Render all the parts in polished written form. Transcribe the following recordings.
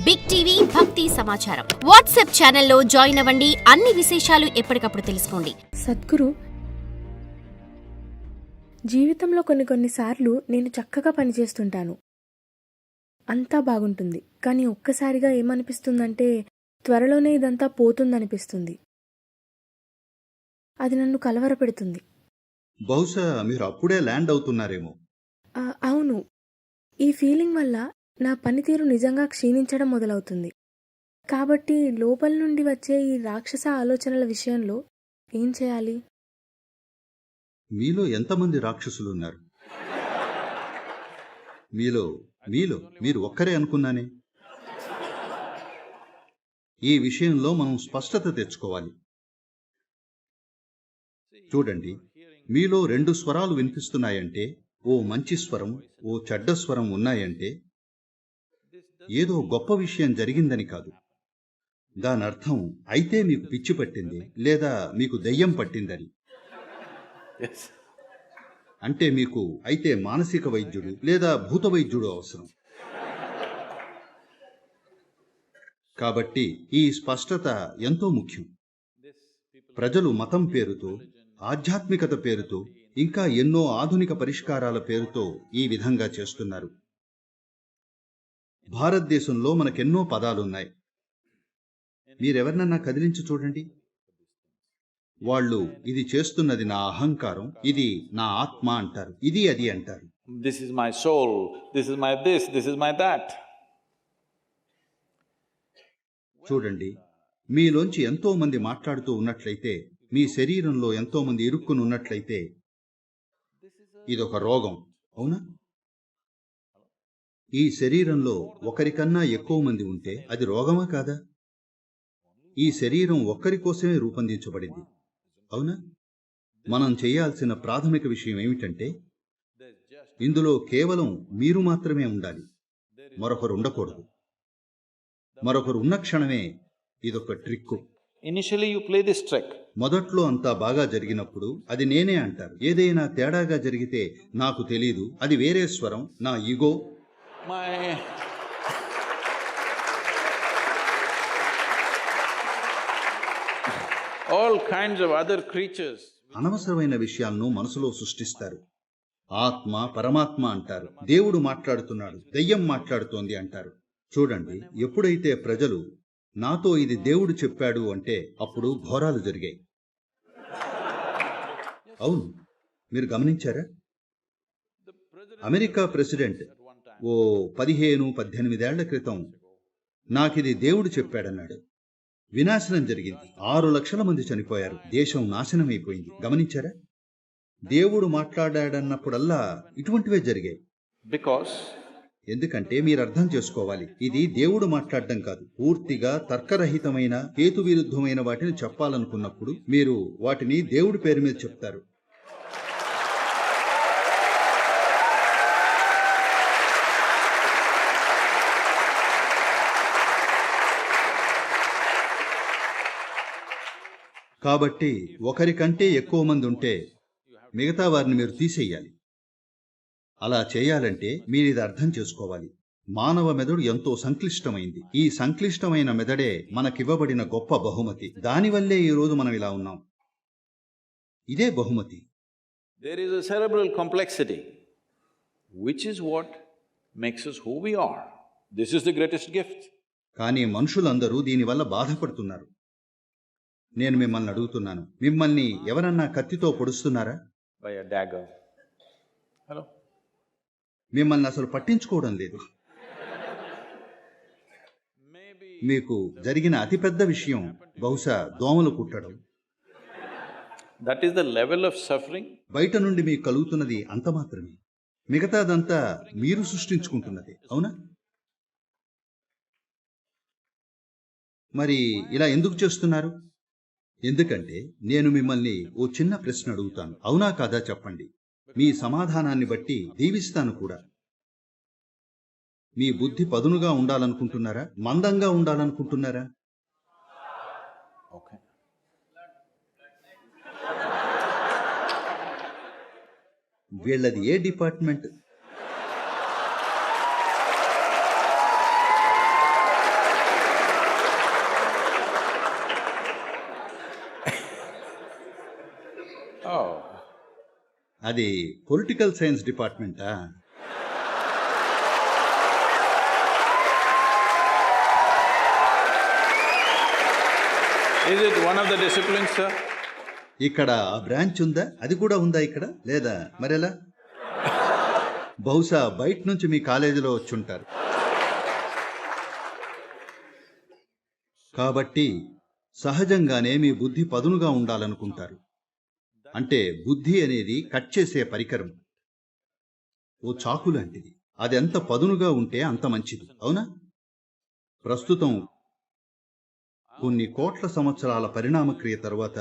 Big TV భక్తి సమాచారం WhatsApp ఛానల్లో జాయిన్ అవ్వండి. అన్ని విశేషాలు ఎప్పటికప్పుడు తెలుసుకోండి. సద్గురు, జీవితంలో కొన్నిసార్లు నేను చక్కగా పనిచేస్తుంటాను, అంతా బాగుంటుంది. కానీ ఒక్కసారిగా ఏమనిపిస్తుందంటే త్వరలోనే ఇదంతా పోతుందనిపిస్తుంది. అది నన్ను కలవరపెడుతుంది. బహుశా మీరు అప్పుడే ల్యాండ్ అవుతున్నారేమో. అవును, ఈ ఫీలింగ్ వల్ల నా పనితీరు నిజంగా క్షీణించడం మొదలవుతుంది. కాబట్టి లోపల నుండి వచ్చే ఈ రాక్షస ఆలోచనల విషయంలో ఏం చేయాలి? మీలో ఎంతమంది రాక్షసులున్నారు? మీలో మీరు ఒక్కరే అనుకున్నానే. ఈ విషయంలో మనం స్పష్టత తెచ్చుకోవాలి. చూడండి, మీలో 2 స్వరాలు వినిపిస్తున్నాయంటే, ఓ మంచి స్వరం, ఓ చెడ్డ స్వరం ఉన్నాయంటే ఏదో గొప్ప విషయం జరిగిందని కాదు. దానర్థం అయితే మీకు పిచ్చి పట్టింది లేదా మీకు దెయ్యం పట్టిందని. అంటే మీకు అయితే మానసిక వైద్యుడు లేదా భూత వైద్యుడు అవసరం. కాబట్టి ఈ స్పష్టత ఎంతో ముఖ్యం. ప్రజలు మతం పేరుతో, ఆధ్యాత్మికత పేరుతో, ఇంకా ఎన్నో ఆధునిక పరిష్కారాల పేరుతో ఈ విధంగా చేస్తున్నారు. భారతదేశంలో మనకెన్నో పదాలున్నాయి. మీరెవరినన్నా కదిలించి చూడండి, వాళ్ళు ఇది చేస్తున్నది నా అహంకారం, ఇది నా ఆత్మ అంటారు, ఇది అది అంటారు. This is my soul, this is my this is my that. చూడండి, మీలోంచి ఎంతో మంది మాట్లాడుతూ ఉన్నట్లయితే, మీ శరీరంలో ఎంతో మంది ఇరుక్కుని ఉన్నట్లయితే ఇదొక రోగం, అవునా? ఈ శరీరంలో ఒకరికన్నా ఎక్కువ మంది ఉంటే అది రోగమా కాదా? ఈ శరీరం ఒక్కరి కోసమే రూపొందించబడింది, అవునా? మనం చేయాల్సిన ప్రాథమిక విషయం ఏమిటంటే, ఇందులో కేవలం మీరు మాత్రమే ఉండాలి, మరొకరు ఉండకూడదు. మరొకరు ఉన్న క్షణమే ఇదొక trick. Initially you play this trick. మొదట్లో అంతా బాగా జరిగినప్పుడు అది నేనే అంటారు. ఏదైనా తేడాగా జరిగితే నాకు తెలీదు, అది వేరే స్వరం, నా ego. All kinds of other creatures. అనవసరమైన విషయాలను మనసులో సృష్టిస్తారు. ఆత్మ, పరమాత్మ అంటారు, దేవుడు మాట్లాడుతున్నాడు, దెయ్యం మాట్లాడుతోంది అంటారు. చూడండి, ఎప్పుడైతే ప్రజలు నాతో ఇది దేవుడు చెప్పాడు అంటే అప్పుడు ఘోరాలు జరిగాయి. అవును, మీరు గమనించారా? అమెరికా ప్రెసిడెంట్ ఓ 15-18 ఏళ్ల క్రితం నాకిది దేవుడు చెప్పాడన్నాడు. వినాశనం జరిగింది, 6 లక్షల మంది చనిపోయారు, దేశం నాశనమైపోయింది. గమనించారా? దేవుడు మాట్లాడాడన్నప్పుడల్లా ఇటువంటివే జరిగాయి. ఎందుకంటే మీరు అర్థం చేసుకోవాలి, ఇది దేవుడు మాట్లాడడం కాదు. పూర్తిగా తర్కరహితమైన, హేతువిరుద్ధమైన వాటిని చెప్పాలనుకున్నప్పుడు మీరు వాటిని దేవుడి పేరు మీద చెప్తారు. కాబట్టి ఒకరికంటే ఎక్కువ మంది ఉంటే మిగతా వారిని మీరు తీసేయాలి. అలా చేయాలంటే మీరు ఇది అర్థం చేసుకోవాలి, మానవ మెదడు ఎంతో సంక్లిష్టమైంది. ఈ సంక్లిష్టమైన మెదడే మనకివ్వబడిన గొప్ప బహుమతి. దానివల్లే ఈరోజు మనం ఇలా ఉన్నాం. ఇదే బహుమతి. There is a cerebral complexity, which is what makes us who we are. This is the greatest gift. కానీ మనుషులందరూ దీనివల్ల బాధపడుతున్నారు. నేను మిమ్మల్ని అడుగుతున్నాను, మిమ్మల్ని ఎవరన్నా కత్తితో పొడుస్తున్నారా? By a dagger. Hello? మిమ్మల్ని అసలు పట్టించుకోవడం లేదు. మీకు జరిగిన అతిపెద్ద విషయం బహుశా దోమలు కుట్టడం. That is the level of suffering. బయట నుండి మీకు కలుగుతున్నది అంత మాత్రమే, మిగతాదంతా మీరు సృష్టించుకుంటున్నది, అవునా? మరి ఇలా ఎందుకు చేస్తున్నారు? ఎందుకంటే నేను మిమ్మల్ని ఓ చిన్న ప్రశ్న అడుగుతాను, అవునా కాదా చెప్పండి. మీ సమాధానాన్ని బట్టి దీవిస్తాను కూడా. మీ బుద్ధి పదునుగా ఉండాలనుకుంటున్నారా, మందంగా ఉండాలనుకుంటున్నారా? Okay. వీళ్ళది ఏ డిపార్ట్మెంట్? అది పొలిటికల్ సైన్స్ డిపార్ట్మెంటా? Is it one of the disciplines, sir? ఇక్కడ ఆ బ్రాంచ్ ఉందా? అది కూడా ఉందా ఇక్కడ? లేదా మరెలా? బహుశా బయట నుంచి మీ కాలేజీలో వచ్చుంటారు. కాబట్టి సహజంగానే మీ బుద్ధి పదునుగా ఉండాలనుకుంటారు. అంటే బుద్ధి అనేది కట్ చేసే పరికరం, ఓ చాకు లాంటిది. అది ఎంత పదునుగా ఉంటే అంత మంచిది, అవునా? ప్రస్తుతం కొన్ని కోట్ల సంవత్సరాల పరిణామక్రియ తర్వాత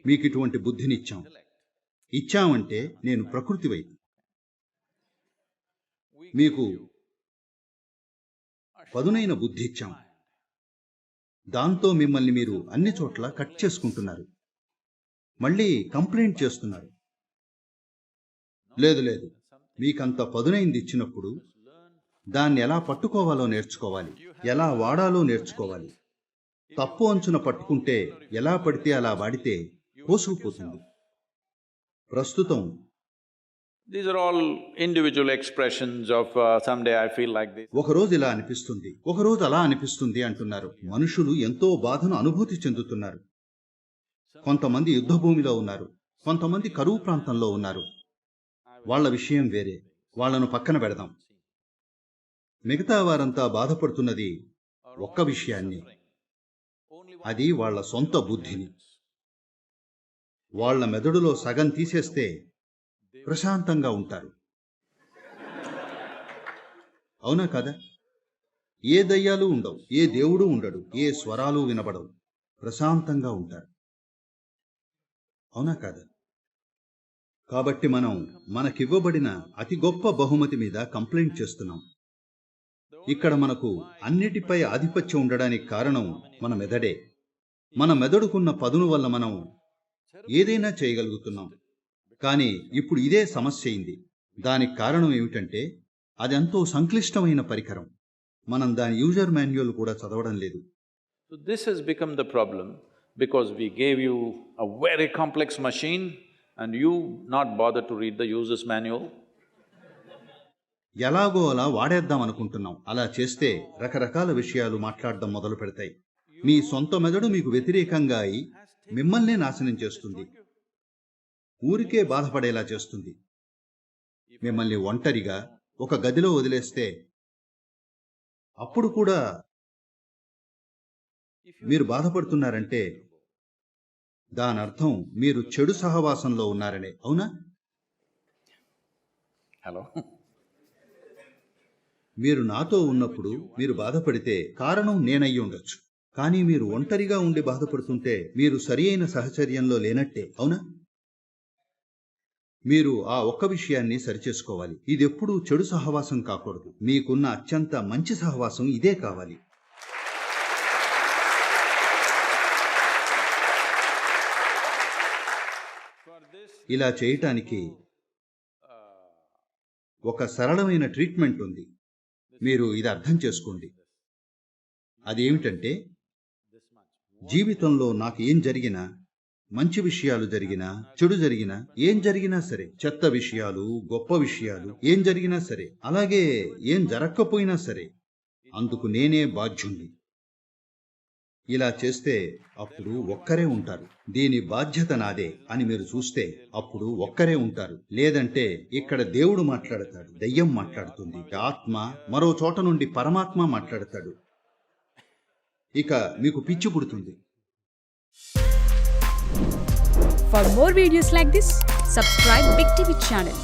మీకు ఇటువంటి బుద్ధినిచ్చాం. ఇచ్చామంటే నేను ప్రకృతి వైపు. మీకు పదునైన బుద్ధి ఇచ్చాం. దాంతో మిమ్మల్ని మీరు అన్ని చోట్ల కట్ చేసుకుంటున్నారు. మళ్ళీ కంప్లైంట్ చేస్తున్నారు. లేదు లేదు, మీకంత పదునైంది ఇచ్చినప్పుడు దాన్ని ఎలా పట్టుకోవాలో నేర్చుకోవాలి, ఎలా వాడాలో నేర్చుకోవాలి. తప్పు అంచున పట్టుకుంటే ఎలా పడితే అలా వాడితే కోసుకుపోతుంది. ప్రస్తుతం These are all individual expressions of someday I feel like this. ఒకరోజు ఇలా అనిపిస్తుంది, ఒకరోజు అలా అనిపిస్తుంది అంటున్నారు. మనుషులు ఎంతో బాధను అనుభూతి చెందుతున్నారు. కొంతమంది యుద్ధభూమిలో ఉన్నారు, కొంతమంది కరువు ప్రాంతంలో ఉన్నారు. వాళ్ళ విషయం వేరే, వాళ్లను పక్కన పెడదాం. మిగతా వారంతా బాధపడుతున్నది ఒక్క విషయాన్ని, అది వాళ్ళ సొంత బుద్ధిని. వాళ్ళ మెదడులో సగం తీసేస్తే ప్రశాంతంగా ఉంటారు. అవునా కదా? ఏ దయ్యాలు ఉండవు, ఏ దేవుడు ఉండడు, ఏ స్వరాలు వినబడవు. ప్రశాంతంగా ఉంటారు. అవునా కాదా? కాబట్టి మనం మనకివ్వబడిన అతి గొప్ప బహుమతి మీద కంప్లైంట్ చేస్తున్నాం. ఇక్కడ మనకు అన్నిటిపై ఆధిపత్యం ఉండడానికి కారణం మన మెదడే. మన మెదడుకున్న పదును వల్ల మనం ఏదైనా చేయగలుగుతున్నాం. కానీ ఇప్పుడు ఇదే సమస్య అయింది. దానికి కారణం ఏమిటంటే అది ఎంతో సంక్లిష్టమైన పరికరం. మనం దాని యూజర్ మాన్యువల్ కూడా చదవడం లేదు. So this has become the problem because we gave you a very complex machine and you not bother to read the user's manual. ఎలాగో అలా వాడేద్దాం అనుకుంటున్నాం. అలా చేస్తే రకరకాల విషయాలు మాట్లాడడం మొదలు పెడతాయి. మీ సొంత మెదడు మీకు వ్యతిరేకంగా అయి మిమ్మల్నే నాశనం చేస్తుంది, ఊరికే బాధపడేలా చేస్తుంది. మిమ్మల్ని ఒంటరిగా ఒక గదిలో వదిలేస్తే అప్పుడు కూడా మీరు బాధపడుతున్నారంటే దాని అర్థం మీరు చెడు సహవాసంలో ఉన్నారనే, అవునా? Hello? మీరు నాతో ఉన్నప్పుడు మీరు బాధపడితే కారణం నేనయ్యి ఉండొచ్చు. కానీ మీరు ఒంటరిగా ఉండి బాధపడుతుంటే మీరు సరి అయిన సహచర్యంలో లేనట్టే, అవునా? మీరు ఆ ఒక్క విషయాన్ని సరిచేసుకోవాలి. ఇదెప్పుడూ చెడు సహవాసం కాకూడదు. మీకున్న అత్యంత మంచి సహవాసం ఇదే కావాలి. ఇలా చేయటానికి ఒక సరళమైన ట్రీట్మెంట్ ఉంది. మీరు ఇది అర్థం చేసుకోండి. అదేమిటంటే, జీవితంలో నాకు ఏం జరిగినా, మంచి విషయాలు జరిగినా, చెడు జరిగినా, ఏం జరిగినా సరే, చెత్త విషయాలు, గొప్ప విషయాలు, ఏం జరిగినా సరే, అలాగే ఏం జరగకపోయినా సరే, అందుకు నేనే బాధ్యుణ్ణి. ఇలా చేస్తే అప్పుడు ఒక్కరే ఉంటారు. దీని బాధ్యత నాదే అని మీరు చూస్తే అప్పుడు ఒక్కరే ఉంటారు. లేదంటే ఇక్కడ దేవుడు మాట్లాడతాడు, దయ్యం మాట్లాడుతుంది, ఆత్మ మరో చోట నుండి పరమాత్మ మాట్లాడతాడు. ఇక మీకు పిచ్చి పుడుతుంది. For more videos like this, subscribe Big TV channel.